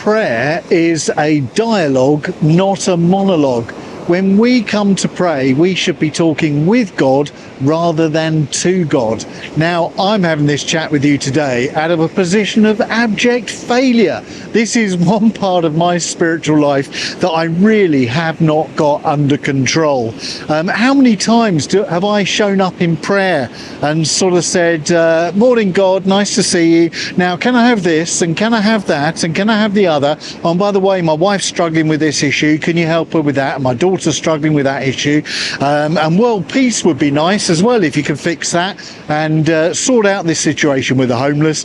prayer is a dialogue, not a monologue. When we come to pray, we should be talking with God rather than to God. Now, I'm having this chat with you today out of a position of abject failure. This is one part of my spiritual life that I really have not got under control. How many times have I shown up in prayer and sort of said, morning God, nice to see you. Now, can I have this and can I have that and can I have the other? Oh, and by the way, my wife's struggling with this issue. Can you help her with that? And my daughter's struggling with that issue. And world peace would be nice as well if you can fix that and sort out this situation with the homeless.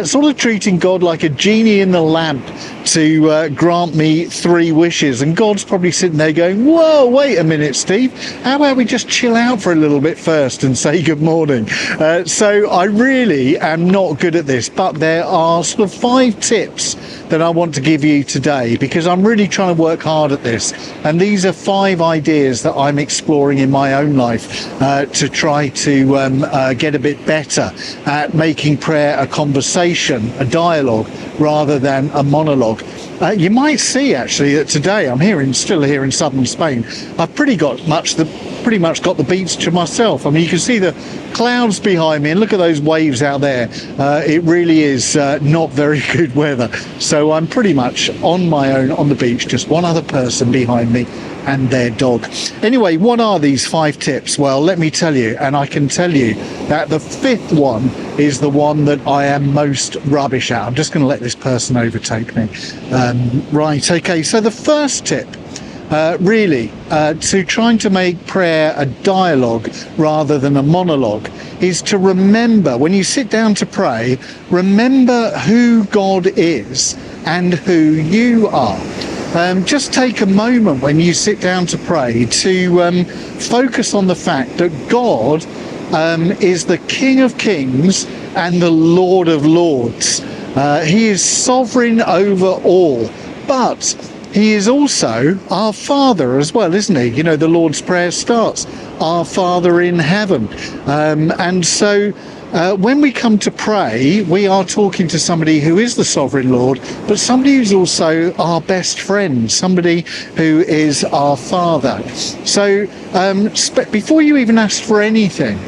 Sort of treating God like a genie in the lamp to grant me 3 wishes. And God's probably sitting there going, whoa, wait a minute, Steve. How about we just chill out for a little bit first and say good morning? So I really am not good at this, but there are sort of 5 tips that I want to give you today because I'm really trying to work hard at this. And these are 5 ideas that I'm exploring in my own life to try to get a bit better at making prayer a conversation, a dialogue, rather than a monologue. You might see actually that today I'm still here in southern Spain. I've pretty much got the beach to myself. I mean, you can see the clouds behind me and look at those waves out there. It really is not very good weather. So I'm pretty much on my own on the beach, just one other person behind me and their dog. Anyway, what are these 5 tips? Well, let me tell you, and I can tell you that the 5th one is the one that I am most rubbish at. I'm just going to let this person overtake me. Right, okay, so the first tip to trying to make prayer a dialogue rather than a monologue is to remember, when you sit down to pray, remember who God is and who you are. Just take a moment when you sit down to pray to focus on the fact that God is the King of Kings and the Lord of Lords. He is sovereign over all, but he is also our Father as well, isn't he? You know, the Lord's Prayer starts, our Father in heaven. And so when we come to pray, we are talking to somebody who is the sovereign Lord, but somebody who's also our best friend, somebody who is our Father. So before you even ask for anything,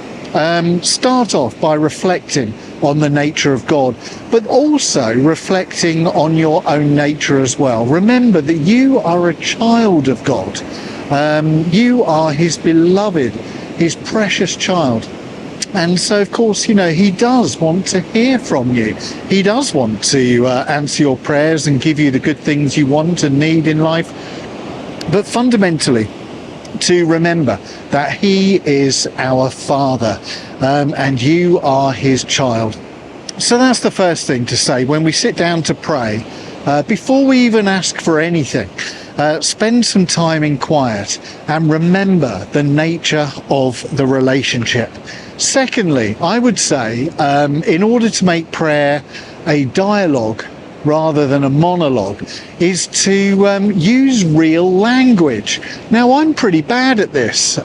start off by reflecting on the nature of God, but also reflecting on your own nature as well. Remember that you are a child of God. You are his beloved, his precious child. And so, of course, you know, he does want to hear from you. He does want to answer your prayers and give you the good things you want and need in life. But fundamentally, to remember that he is our Father and you are his child. So that's the first thing to say when we sit down to pray. Before we even ask for anything, spend some time in quiet and remember the nature of the relationship. Secondly, I would say in order to make prayer a dialogue rather than a monologue is to use real language. Now, I'm pretty bad at this.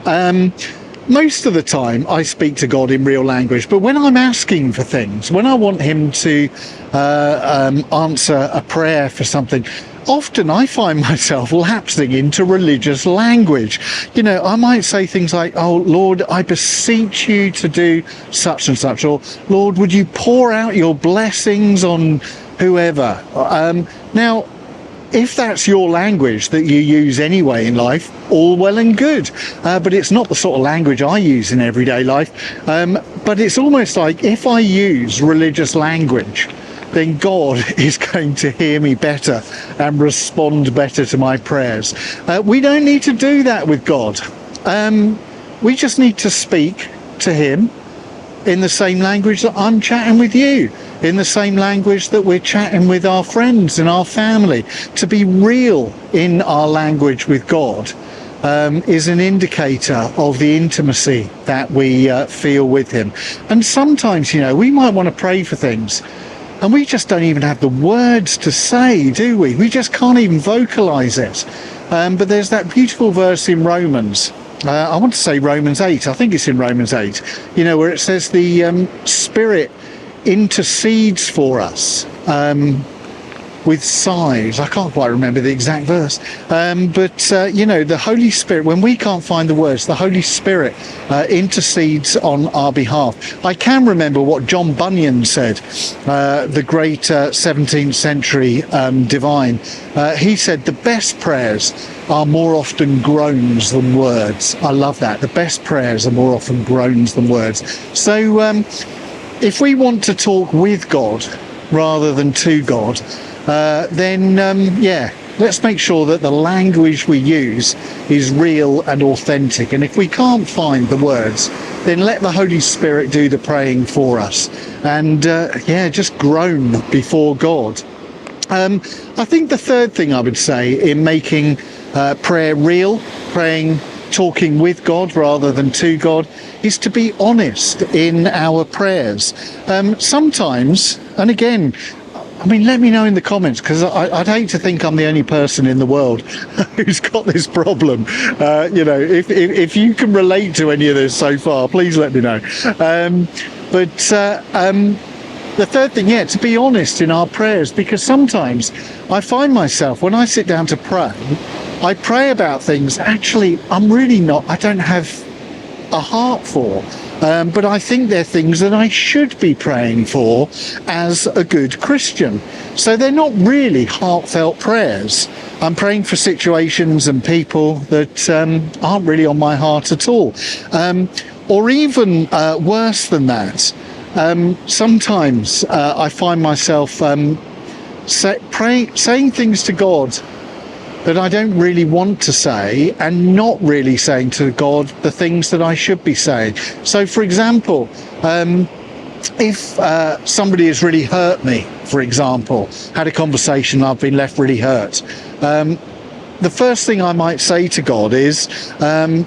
Most of the time I speak to God in real language, but when I'm asking for things, when I want him to answer a prayer for something, often I find myself lapsing into religious language. You know, I might say things like, oh, Lord, I beseech you to do such and such, or Lord, would you pour out your blessings on whoever? Now, if that's your language that you use anyway in life, all well and good. But it's not the sort of language I use in everyday life. But it's almost like if I use religious language, then God is going to hear me better and respond better to my prayers. We don't need to do that with God. We just need to speak to him in the same language that I'm chatting with you, in the same language that we're chatting with our friends and our family. To be real in our language with God is an indicator of the intimacy that we feel with him. And sometimes, you know, we might want to pray for things and we just don't even have the words to say, do we? We just can't even vocalize it. But there's that beautiful verse in Romans. I want to say Romans 8. I think it's in Romans 8, you know, where it says the Spirit intercedes for us. with sighs. I can't quite remember the exact verse, but the Holy Spirit, when we can't find the words, the Holy Spirit intercedes on our behalf. I can remember what John Bunyan said, the great 17th century divine. He said the best prayers are more often groans than words. I love that. The best prayers are more often groans than words. So if we want to talk with God rather than to God, then let's make sure that the language we use is real and authentic. And if we can't find the words, then let the Holy Spirit do the praying for us. And just groan before God. I think the third thing I would say in making prayer real, talking with God rather than to God, is to be honest in our prayers. Sometimes, and again, let me know in the comments, because I'd hate to think I'm the only person in the world who's got this problem. If you can relate to any of this so far, please let me know. The third thing, to be honest in our prayers, because sometimes I find myself, when I sit down to pray, I pray about things actually I don't have a heart for. But I think they're things that I should be praying for as a good Christian. So they're not really heartfelt prayers. I'm praying for situations and people that aren't really on my heart at all. Or even worse than that, sometimes I find myself saying things to God that I don't really want to say, and not really saying to God the things that I should be saying. So, for example, if somebody has really hurt me, for example, had a conversation, I've been left really hurt, the first thing I might say to God is,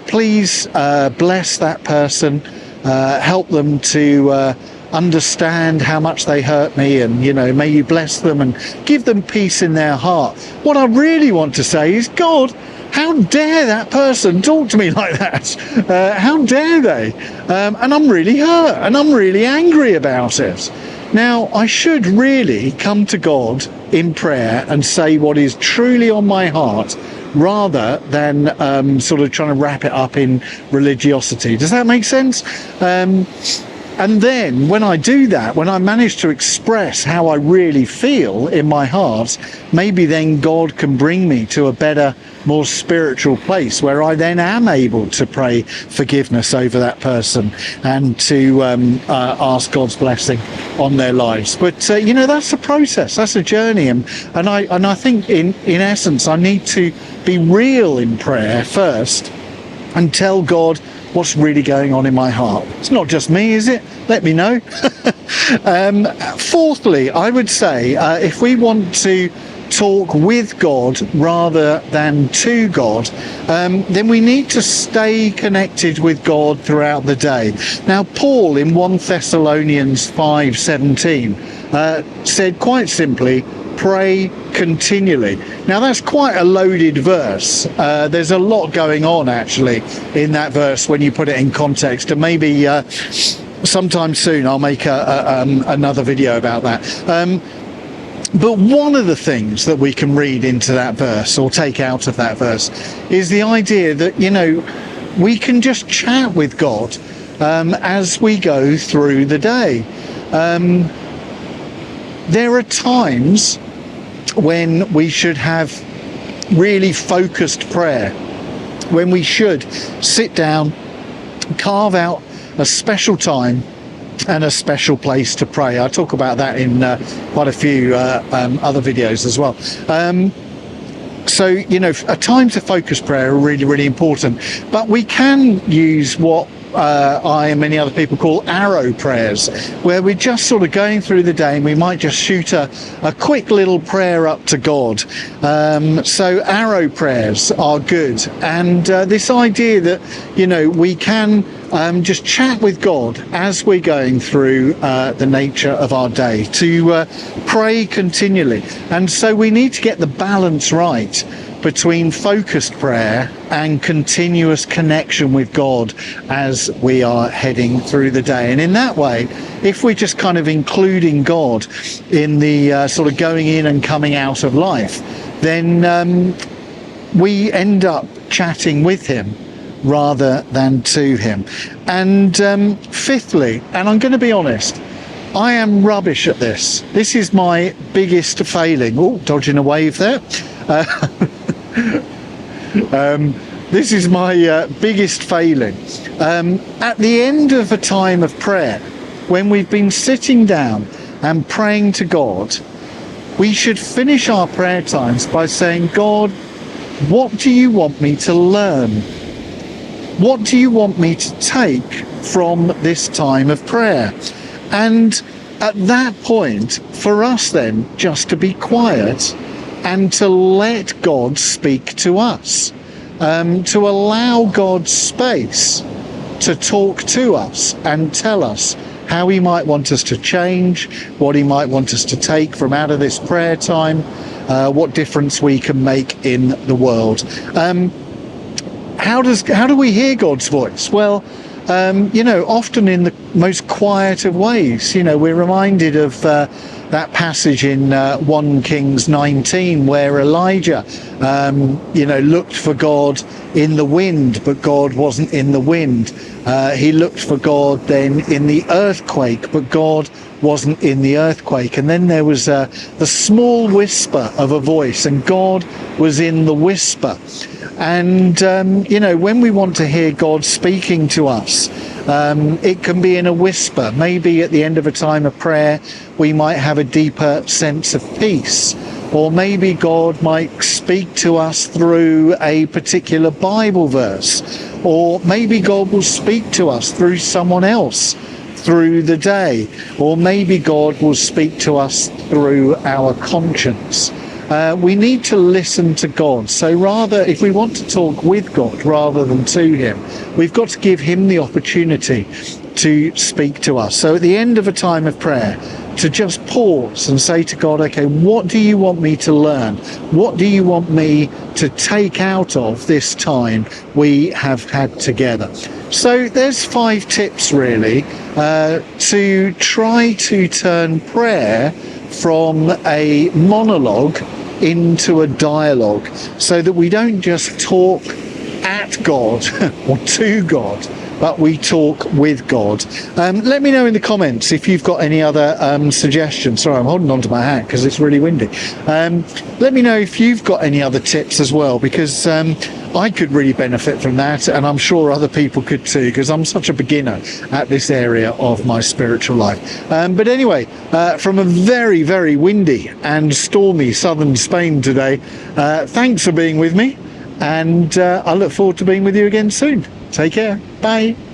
please bless that person, help them to understand how much they hurt me, and may you bless them and give them peace in their heart. What I really want to say is, God, how dare that person talk to me like that? How dare they? And I'm really hurt and I'm really angry about it. Now, I should really come to God in prayer and say what is truly on my heart, rather than sort of trying to wrap it up in religiosity. Does that make sense? And then when I do that, when I manage to express how I really feel in my heart, maybe then God can bring me to a better, more spiritual place where I then am able to pray forgiveness over that person and to ask God's blessing on their lives. But that's a process, that's a journey, and I think in essence I need to be real in prayer first and tell God what's really going on in my heart. It's not just me, is it? Let me know. Fourthly, I would say if we want to talk with God rather than to God, then we need to stay connected with God throughout the day. Now, Paul in 1 Thessalonians 5:17 said quite simply, pray continually. Now that's quite a loaded verse. There's a lot going on actually in that verse when you put it in context, and maybe sometime soon I'll make another video about that. But one of the things that we can read into that verse, or take out of that verse, is the idea that we can just chat with God as we go through the day. There are times when we should have really focused prayer, when we should sit down, carve out a special time and a special place to pray. I talk about that in quite a few other videos as well. So a times of focused prayer are really, really important, but we can use what I and many other people call arrow prayers, where we're just sort of going through the day and we might just shoot a quick little prayer up to God. So arrow prayers are good, and this idea that we can just chat with God as we're going through the nature of our day, to pray continually. And so we need to get the balance right between focused prayer and continuous connection with God as we are heading through the day. And in that way, if we're just kind of including God in the sort of going in and coming out of life, then we end up chatting with him rather than to him. And fifthly, and I'm going to be honest, I am rubbish at this. This is my biggest failing. Oh, dodging a wave there. This is my biggest failing. At the end of a time of prayer, when we've been sitting down and praying to God, we should finish our prayer times by saying, God, what do you want me to learn? What do you want me to take from this time of prayer? And at that point, for us then, just to be quiet and to let God speak to us, to allow God's space to talk to us and tell us how he might want us to change, what he might want us to take from out of this prayer time, what difference we can make in the world. How do we hear God's voice? Well, often in the most quiet of ways. We're reminded of that passage in 1 Kings 19 where Elijah, looked for God in the wind, but God wasn't in the wind. He looked for God then in the earthquake, but God wasn't in the earthquake. And then there was the small whisper of a voice, and God was in the whisper. And, when we want to hear God speaking to us, it can be in a whisper. Maybe at the end of a time of prayer, we might have a deeper sense of peace. Or maybe God might speak to us through a particular Bible verse. Or maybe God will speak to us through someone else through the day. Or maybe God will speak to us through our conscience. We need to listen to God. So rather, if we want to talk with God rather than to him, we've got to give him the opportunity to speak to us. So at the end of a time of prayer, to just pause and say to God, okay, what do you want me to learn? What do you want me to take out of this time we have had together? So there's 5 tips really to try to turn prayer from a monologue into a dialogue, so that we don't just talk at God or to God, but we talk with God. Let me know in the comments if you've got any other suggestions. Sorry, I'm holding on to my hat because it's really windy. Let me know if you've got any other tips as well, because I could really benefit from that, and I'm sure other people could too, because I'm such a beginner at this area of my spiritual life. But anyway, from a very, very windy and stormy southern Spain today, thanks for being with me, and I look forward to being with you again soon. Take care. Bye.